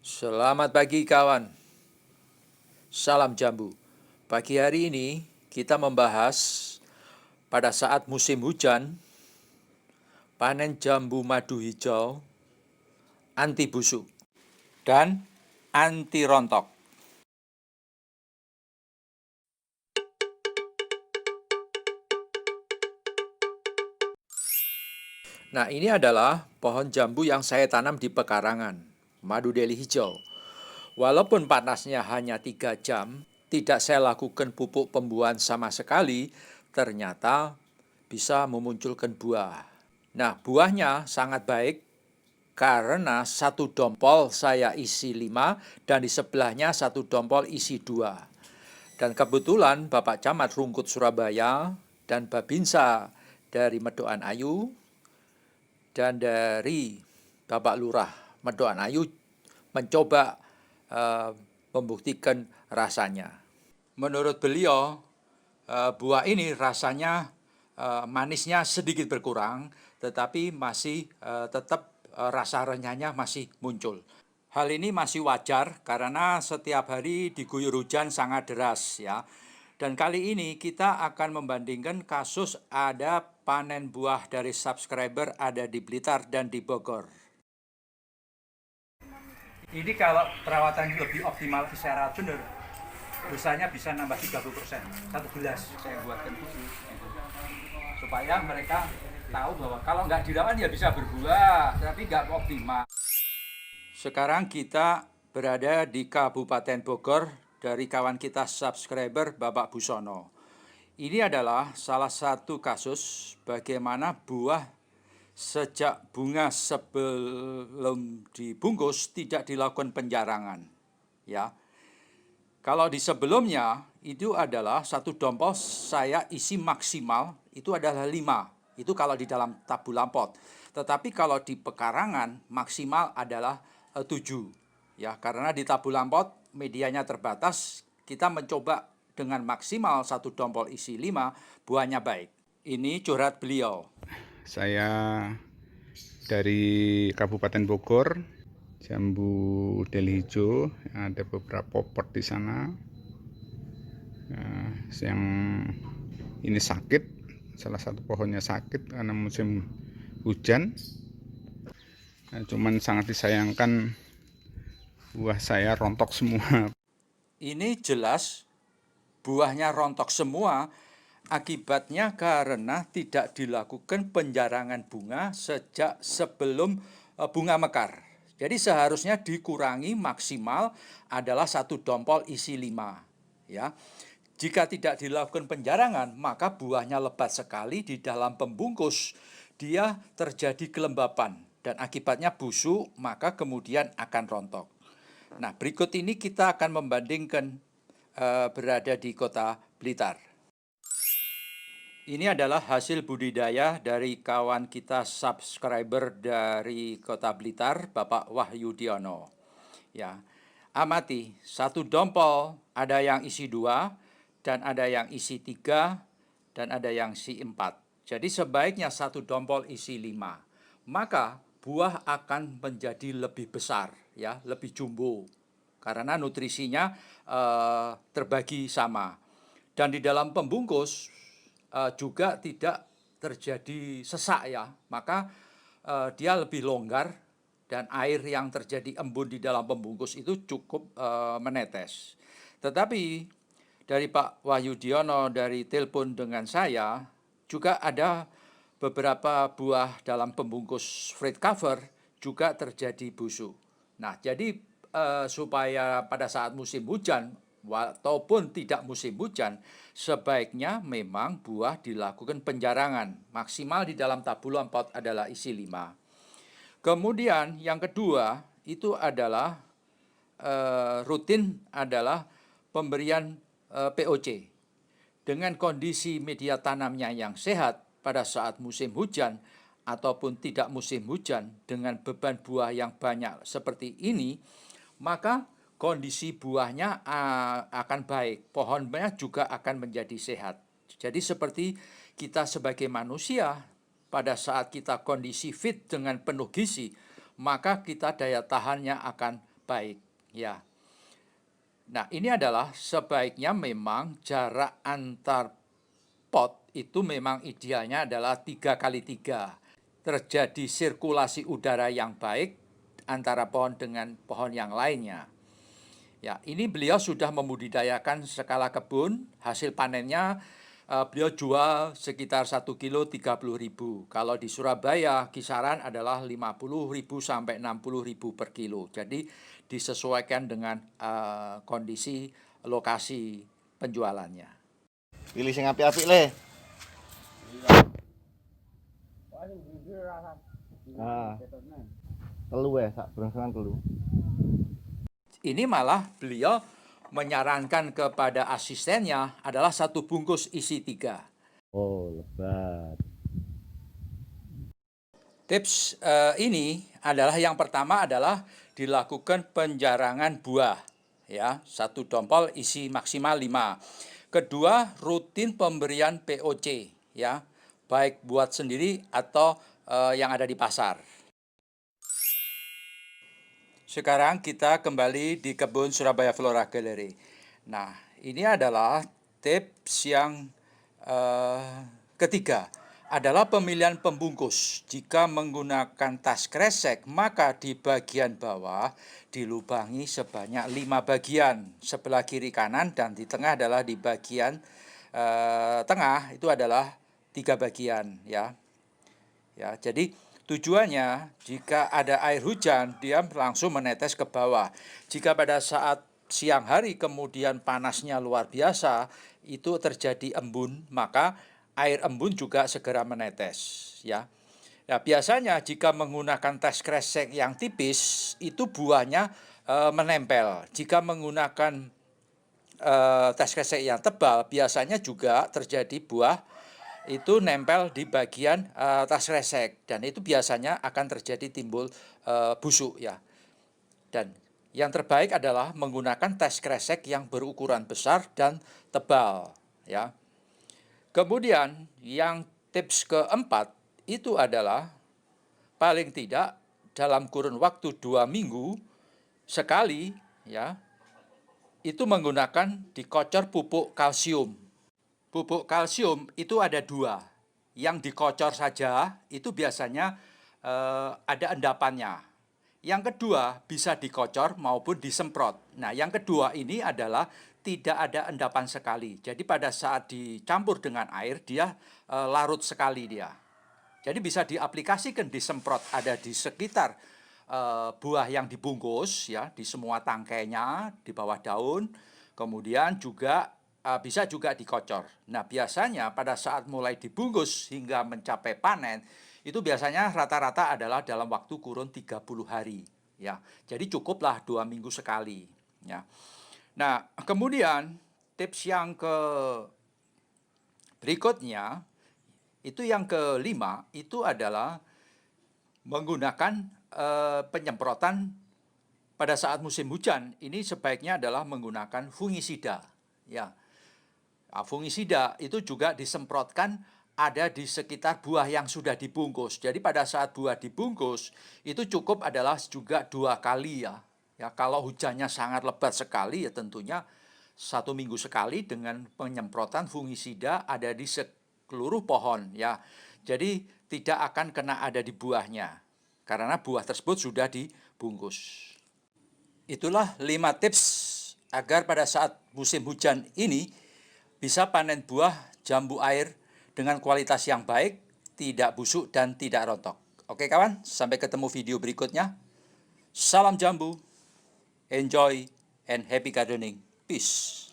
Selamat pagi kawan, salam jambu. Pagi hari ini kita membahas pada saat musim hujan, panen jambu madu hijau, anti busuk, dan anti rontok. Nah, ini adalah pohon jambu yang saya tanam di pekarangan, madu deli hijau. Walaupun panasnya hanya 3 jam, tidak saya lakukan pupuk pembuahan sama sekali, ternyata bisa memunculkan buah. Nah, buahnya sangat baik karena satu dompol saya isi 5 dan di sebelahnya satu dompol isi 2. Dan kebetulan Bapak Camat Rungkut Surabaya dan Babinsa dari Medokan Ayu dan dari Bapak Lurah Medokan Ayu mencoba membuktikan rasanya. Menurut beliau, buah ini rasanya manisnya sedikit berkurang, tetapi masih tetap rasa renyahnya masih muncul. Hal ini masih wajar karena setiap hari diguyur hujan sangat deras ya. Dan kali ini kita akan membandingkan kasus ada panen buah dari subscriber ada di Blitar dan di Bogor. Ini kalau perawatan lebih optimal secara benar, dosanya bisa nambah 30%. Satu gelas saya buatkan khusus gitu. Supaya mereka tahu bahwa kalau nggak dirawat ya bisa berbuah, tapi nggak optimal. Sekarang kita berada di Kabupaten Bogor dari kawan kita subscriber Bapak Busono. Ini adalah salah satu kasus bagaimana buah sejak bunga sebelum dibungkus tidak dilakukan penjarangan. Ya, kalau di sebelumnya itu adalah satu dompol saya isi maksimal itu adalah 5. Itu kalau di dalam tabung pot. Tetapi kalau di pekarangan maksimal adalah 7. Ya, karena di tabung pot medianya terbatas, kita mencoba dengan maksimal satu dompol isi 5, buahnya baik. Ini curhat beliau. Saya dari Kabupaten Bogor, jambu deli hijau, ada beberapa pot di sana. Yang ini sakit, salah satu pohonnya sakit karena musim hujan. Cuman sangat disayangkan buah saya rontok semua. Ini jelas buahnya rontok semua. Akibatnya karena tidak dilakukan penjarangan bunga sejak sebelum bunga mekar. Jadi seharusnya dikurangi maksimal adalah satu dompol isi 5. Ya. Jika tidak dilakukan penjarangan, maka buahnya lebat sekali di dalam pembungkus. Dia terjadi kelembapan dan akibatnya busuk, maka kemudian akan rontok. Nah, berikut ini kita akan membandingkan berada di kota Blitar. Ini adalah hasil budidaya dari kawan kita subscriber dari kota Blitar, Bapak Wahyudiono. Ya, amati, satu dompol ada yang isi 2, dan ada yang isi 3, dan ada yang isi 4. Jadi sebaiknya satu dompol isi 5. Maka buah akan menjadi lebih besar, ya, lebih jumbo. Karena nutrisinya terbagi sama. Dan di dalam pembungkus juga tidak terjadi sesak ya, maka dia lebih longgar dan air yang terjadi embun di dalam pembungkus itu cukup menetes. Tetapi dari Pak Wahyudiono dari telepon dengan saya juga ada beberapa buah dalam pembungkus freight cover juga terjadi busuk. Nah, jadi supaya pada saat musim hujan ataupun tidak musim hujan, sebaiknya memang buah dilakukan penjarangan. Maksimal di dalam tabung pot adalah isi 5. Kemudian yang kedua itu adalah rutin adalah pemberian POC. Dengan kondisi media tanamnya yang sehat pada saat musim hujan ataupun tidak musim hujan dengan beban buah yang banyak seperti ini, maka kondisi buahnya akan baik, pohonnya juga akan menjadi sehat. Jadi seperti kita sebagai manusia, pada saat kita kondisi fit dengan penuh gizi, maka kita daya tahannya akan baik, ya. Nah, ini adalah sebaiknya memang jarak antar pot itu memang idealnya adalah 3x3. Terjadi sirkulasi udara yang baik antara pohon dengan pohon yang lainnya. Ya, ini beliau sudah membudidayakan skala kebun, hasil panennya beliau jual sekitar 1 kilo 30.000. Kalau di Surabaya kisaran adalah 50.000 sampai 60.000 per kilo. Jadi disesuaikan dengan kondisi lokasi penjualannya. Pilih sing apik-apik le. Ah. Telu ya, sak berangsangan telu. Ini malah beliau menyarankan kepada asistennya adalah 1 bungkus isi 3. Oh, lebat. Tips ini adalah yang pertama adalah dilakukan penjarangan buah, ya, 1 dompol isi maksimal 5. Kedua, rutin pemberian POC, ya, baik buat sendiri atau yang ada di pasar. Sekarang kita kembali di kebun Surabaya Flora Gallery. Nah, ini adalah tips yang ketiga adalah pemilihan pembungkus. Jika menggunakan tas kresek, maka di bagian bawah dilubangi sebanyak 5 bagian, sebelah kiri kanan, dan di tengah adalah di bagian tengah itu adalah 3 bagian, ya. Ya, jadi tujuannya jika ada air hujan dia langsung menetes ke bawah. Jika pada saat siang hari kemudian panasnya luar biasa, itu terjadi embun, maka air embun juga segera menetes, ya. Ya, biasanya jika menggunakan tas kresek yang tipis, itu buahnya menempel. Jika menggunakan tas kresek yang tebal, biasanya juga terjadi buah itu nempel di bagian tas kresek, dan itu biasanya akan terjadi timbul busuk, ya. Dan yang terbaik adalah menggunakan tas kresek yang berukuran besar dan tebal, ya. Kemudian yang tips keempat itu adalah paling tidak dalam kurun waktu 2 minggu sekali, ya, itu menggunakan dikocor pupuk kalsium. Pupuk kalsium itu ada 2. Yang dikocor saja itu biasanya ada endapannya. Yang kedua bisa dikocor maupun disemprot. Nah, yang kedua ini adalah tidak ada endapan sekali. Jadi pada saat dicampur dengan air dia larut sekali dia. Jadi bisa diaplikasikan, disemprot ada di sekitar buah yang dibungkus, ya, di semua tangkainya, di bawah daun. Kemudian juga bisa juga dikocor. Nah, biasanya pada saat mulai dibungkus hingga mencapai panen, itu biasanya rata-rata adalah dalam waktu kurun 30 hari. Ya, jadi cukuplah 2 minggu sekali. Ya. Nah, kemudian tips yang berikutnya, itu yang kelima, itu adalah menggunakan penyemprotan pada saat musim hujan. Ini sebaiknya adalah menggunakan fungisida. Ya. Fungisida itu juga disemprotkan ada di sekitar buah yang sudah dibungkus. Jadi pada saat buah dibungkus itu cukup adalah juga 2 kali, ya. Ya, kalau hujannya sangat lebat sekali ya tentunya 1 minggu sekali dengan penyemprotan fungisida ada di seluruh pohon, ya. Jadi tidak akan kena ada di buahnya karena buah tersebut sudah dibungkus. Itulah 5 tips agar pada saat musim hujan ini bisa panen buah jambu air dengan kualitas yang baik, tidak busuk dan tidak rontok. Oke kawan, sampai ketemu video berikutnya. Salam jambu, enjoy and happy gardening. Peace.